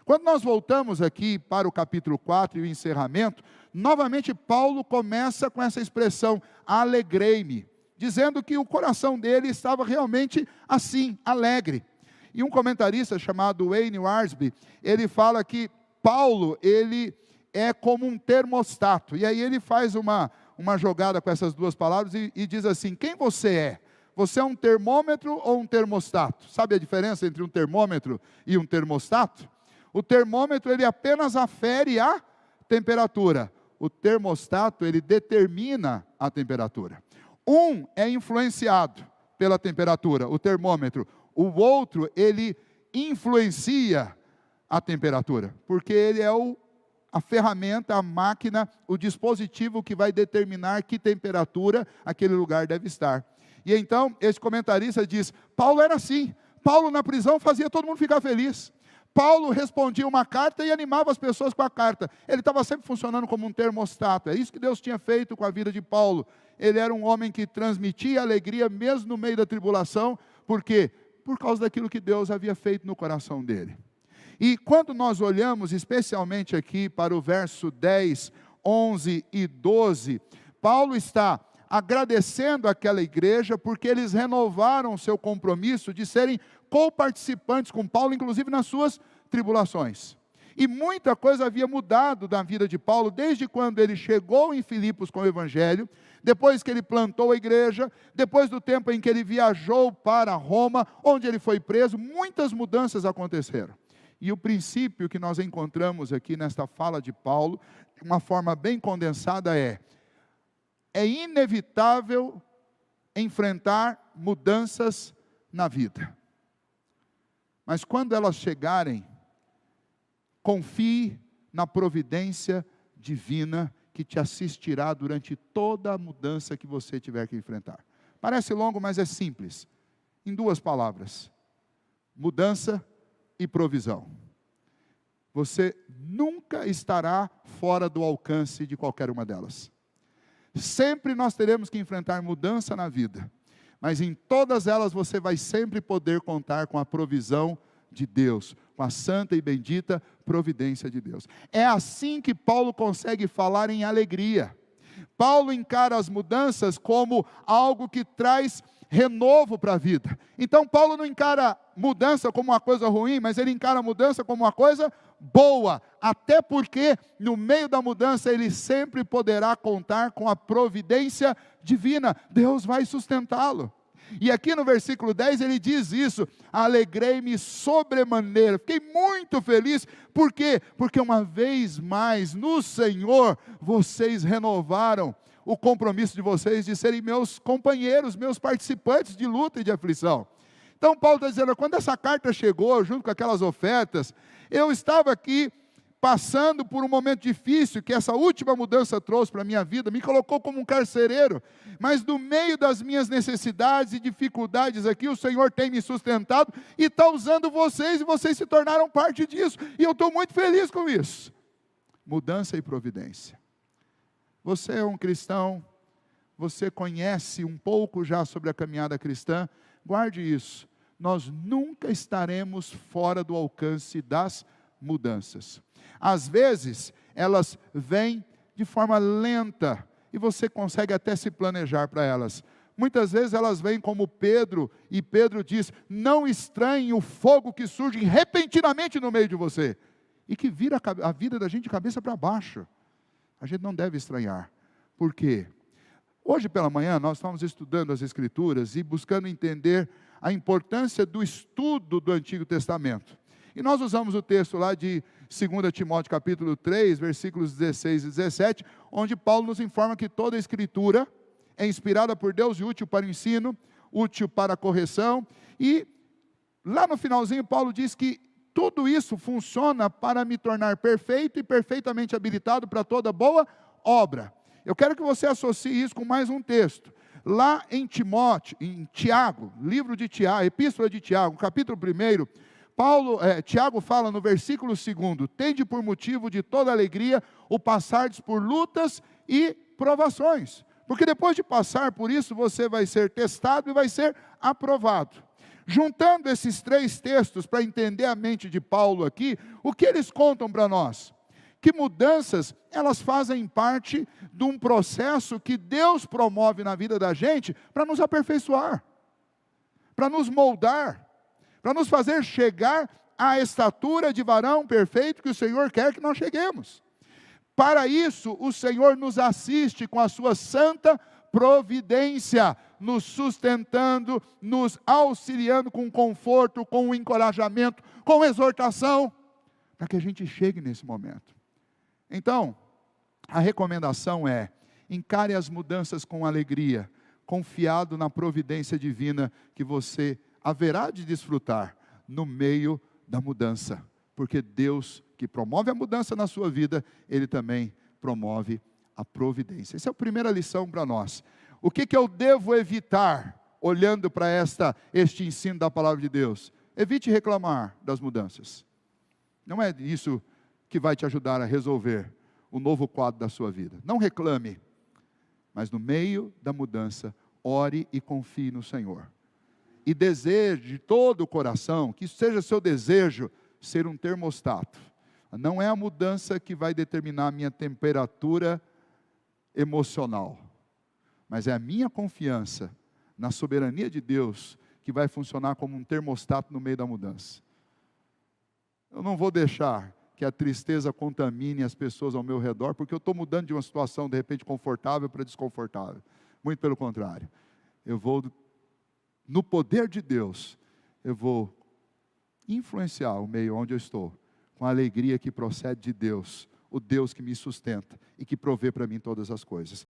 Quando nós voltamos aqui para o capítulo 4 e o encerramento, novamente Paulo começa com essa expressão, alegrei-me, dizendo que o coração dele estava realmente assim, alegre. E um comentarista chamado Wayne Warsby, ele fala que Paulo, ele é como um termostato. E aí ele faz uma jogada com essas duas palavras e diz assim, quem você é? Você é um termômetro ou um termostato? Sabe a diferença entre um termômetro e um termostato? O termômetro, ele apenas afere a temperatura. O termostato, ele determina a temperatura. Um é influenciado pela temperatura, o termômetro. O outro, ele influencia a temperatura, porque ele é a ferramenta, a máquina, o dispositivo que vai determinar que temperatura aquele lugar deve estar. E então, esse comentarista diz, Paulo era assim. Paulo na prisão fazia todo mundo ficar feliz. Paulo respondia uma carta e animava as pessoas com a carta. Ele estava sempre funcionando como um termostato. É isso que Deus tinha feito com a vida de Paulo. Ele era um homem que transmitia alegria mesmo no meio da tribulação. Por quê? Por causa daquilo que Deus havia feito no coração dele. E quando nós olhamos especialmente aqui para o verso 10, 11 e 12, Paulo está agradecendo aquela igreja porque eles renovaram o seu compromisso de serem co-participantes com Paulo, inclusive nas suas tribulações. E muita coisa havia mudado na vida de Paulo, desde quando ele chegou em Filipos com o Evangelho, depois que ele plantou a igreja, depois do tempo em que ele viajou para Roma, onde ele foi preso, muitas mudanças aconteceram. E o princípio que nós encontramos aqui nesta fala de Paulo, de uma forma bem condensada é inevitável enfrentar mudanças na vida. Mas quando elas chegarem, confie na providência divina que te assistirá durante toda a mudança que você tiver que enfrentar. Parece longo, mas é simples. Em duas palavras: mudança e provisão. Você nunca estará fora do alcance de qualquer uma delas. Sempre nós teremos que enfrentar mudança na vida, mas em todas elas você vai sempre poder contar com a provisão de Deus, com a santa e bendita providência de Deus. É assim que Paulo consegue falar em alegria. Paulo encara as mudanças como algo que traz renovo para a vida. Então Paulo não encara mudança como uma coisa ruim, mas ele encara a mudança como uma coisa boa, até porque no meio da mudança ele sempre poderá contar com a providência divina. Deus vai sustentá-lo. E aqui no versículo 10 ele diz isso: alegrei-me sobremaneira, fiquei muito feliz. Por quê? Porque uma vez mais no Senhor vocês renovaram o compromisso de vocês de serem meus companheiros, meus participantes de luta e de aflição. Então Paulo está dizendo, quando essa carta chegou, junto com aquelas ofertas, eu estava aqui passando por um momento difícil, que essa última mudança trouxe para a minha vida, me colocou como um carcereiro, mas no meio das minhas necessidades e dificuldades aqui, o Senhor tem me sustentado, e está usando vocês, e vocês se tornaram parte disso, e eu estou muito feliz com isso. Mudança e providência. Você é um cristão, você conhece um pouco já sobre a caminhada cristã, guarde isso, nós nunca estaremos fora do alcance das mudanças. Às vezes, elas vêm de forma lenta, e você consegue até se planejar para elas. Muitas vezes elas vêm como Pedro, e Pedro diz, não estranhe o fogo que surge repentinamente no meio de você, e que vira a vida da gente de cabeça para baixo. A gente não deve estranhar. Por quê? Hoje pela manhã nós estamos estudando as Escrituras e buscando entender a importância do estudo do Antigo Testamento. E nós usamos o texto lá de 2 Timóteo capítulo 3, versículos 16 e 17, onde Paulo nos informa que toda a Escritura é inspirada por Deus e útil para o ensino, útil para a correção. E lá no finalzinho Paulo diz que tudo isso funciona para me tornar perfeito e perfeitamente habilitado para toda boa obra. Eu quero que você associe isso com mais um texto. Lá em Tiago, livro de Tiago, epístola de Tiago, capítulo 1, Tiago fala no versículo 2, tende por motivo de toda alegria o passardes por lutas e provações. Porque depois de passar por isso, você vai ser testado e vai ser aprovado. Juntando esses 3 textos para entender a mente de Paulo aqui, o que eles contam para nós? Que mudanças, elas fazem parte de um processo que Deus promove na vida da gente para nos aperfeiçoar, para nos moldar, para nos fazer chegar à estatura de varão perfeito que o Senhor quer que nós cheguemos. Para isso, o Senhor nos assiste com a sua santa providência, nos sustentando, nos auxiliando com conforto, com encorajamento, com exortação, para que a gente chegue nesse momento. Então, a recomendação é: encare as mudanças com alegria, confiado na providência divina que você haverá de desfrutar no meio da mudança. Porque Deus, que promove a mudança na sua vida, Ele também promove a providência. Essa é a primeira lição para nós. O que eu devo evitar, olhando para este ensino da palavra de Deus? Evite reclamar das mudanças. Não é isso que vai te ajudar a resolver o novo quadro da sua vida. Não reclame, mas no meio da mudança, ore e confie no Senhor. E deseje de todo o coração, que isso seja seu desejo, ser um termostato. Não é a mudança que vai determinar a minha temperatura emocional, mas é a minha confiança na soberania de Deus que vai funcionar como um termostato no meio da mudança. Eu não vou deixar que a tristeza contamine as pessoas ao meu redor, porque eu estou mudando de uma situação, de repente, confortável para desconfortável. Muito pelo contrário. Eu vou, no poder de Deus, eu vou influenciar o meio onde eu estou, com a alegria que procede de Deus, o Deus que me sustenta e que provê para mim todas as coisas.